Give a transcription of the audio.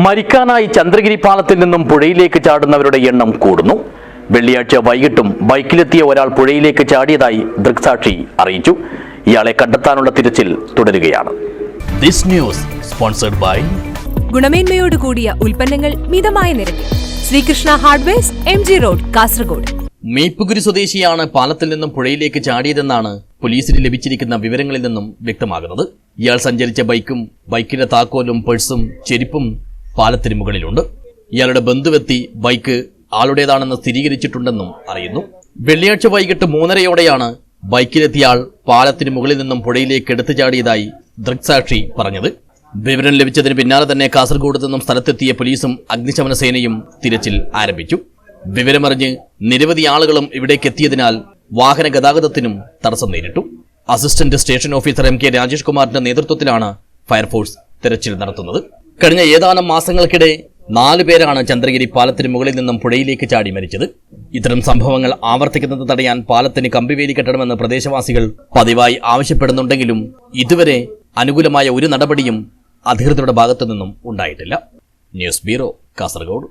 മരിക്കാനായി ചന്ദ്രഗിരി പാലത്തിൽ നിന്നും പുഴയിലേക്ക് ചാടുന്നവരുടെ എണ്ണം കൂടുന്നു. വെള്ളിയാഴ്ച വൈകിട്ടും ബൈക്കിലെത്തിയ ഒരാൾ പുഴയിലേക്ക് ചാടിയതായി ദൃക്സാക്ഷി അറിയിച്ചു. ഇയാളെ കണ്ടെത്താനുള്ള തിരച്ചിൽ തുടരുകയാണ്. This news sponsored by ഗുണമേന്മയോട് കൂടിയ ഉൽപ്പന്നങ്ങൾ മിതമായ നിരക്കിൽ Sreekrishna hardwares MG road Kasaragod. മേപ്പുകുരി സ്വദേശിയാണ് പാലത്തിൽ നിന്നും പുഴയിലേക്ക് ചാടിയതെന്നാണ് പോലീസിന് ലഭിച്ചിരിക്കുന്ന വിവരങ്ങളിൽ നിന്നും വ്യക്തമാകുന്നത്. ഇയാൾ സഞ്ചരിച്ച ബൈക്കിന്റെ താക്കോലും പേഴ്സും ചെരുപ്പും പാലത്തിന് മുകളിലുണ്ട്. ഇയാളുടെ ബന്ധുവെത്തി ബൈക്ക് ആളുടേതാണെന്ന് സ്ഥിരീകരിച്ചിട്ടുണ്ടെന്നും അറിയുന്നു. വെള്ളിയാഴ്ച വൈകിട്ട് 3:30 ബൈക്കിലെത്തിയ ആൾ പാലത്തിന് മുകളിൽ നിന്നും പുഴയിലേക്ക് എടുത്തു ചാടിയതായി ദൃക്സാക്ഷി പറഞ്ഞത്. വിവരം ലഭിച്ചതിന് പിന്നാലെ തന്നെ കാസർഗോഡ് നിന്നും സ്ഥലത്തെത്തിയ പോലീസും അഗ്നിശമന സേനയും തിരച്ചിൽ ആരംഭിച്ചു. വിവരമറിഞ്ഞ് നിരവധി ആളുകളും ഇവിടേക്ക് എത്തിയതിനാൽ വാഹന ഗതാഗതത്തിനും തടസ്സം നേരിട്ടു. Assistant station officer MK Rajesh കുമാറിന്റെ നേതൃത്വത്തിലാണ് ഫയർഫോഴ്സ് തിരച്ചിൽ നടത്തുന്നത്. കഴിഞ്ഞ ഏതാനും മാസങ്ങൾക്കിടെ 4 പേരാണ് ചന്ദ്രഗിരി പാലത്തിന് മുകളിൽ നിന്നും പുഴയിലേക്ക് ചാടി മരിച്ചത്. ഇത്തരം സംഭവങ്ങൾ ആവർത്തിക്കുന്നത് തടയാൻ പാലത്തിന് കമ്പിവേലി കെട്ടണമെന്ന് പ്രദേശവാസികൾ പതിവായി ആവശ്യപ്പെടുന്നുണ്ടെങ്കിലും ഇതുവരെ അനുകൂലമായ ഒരു നടപടിയും അധികൃതരുടെ ഭാഗത്തു നിന്നും ഉണ്ടായിട്ടില്ല. News bureau, Kasaragod.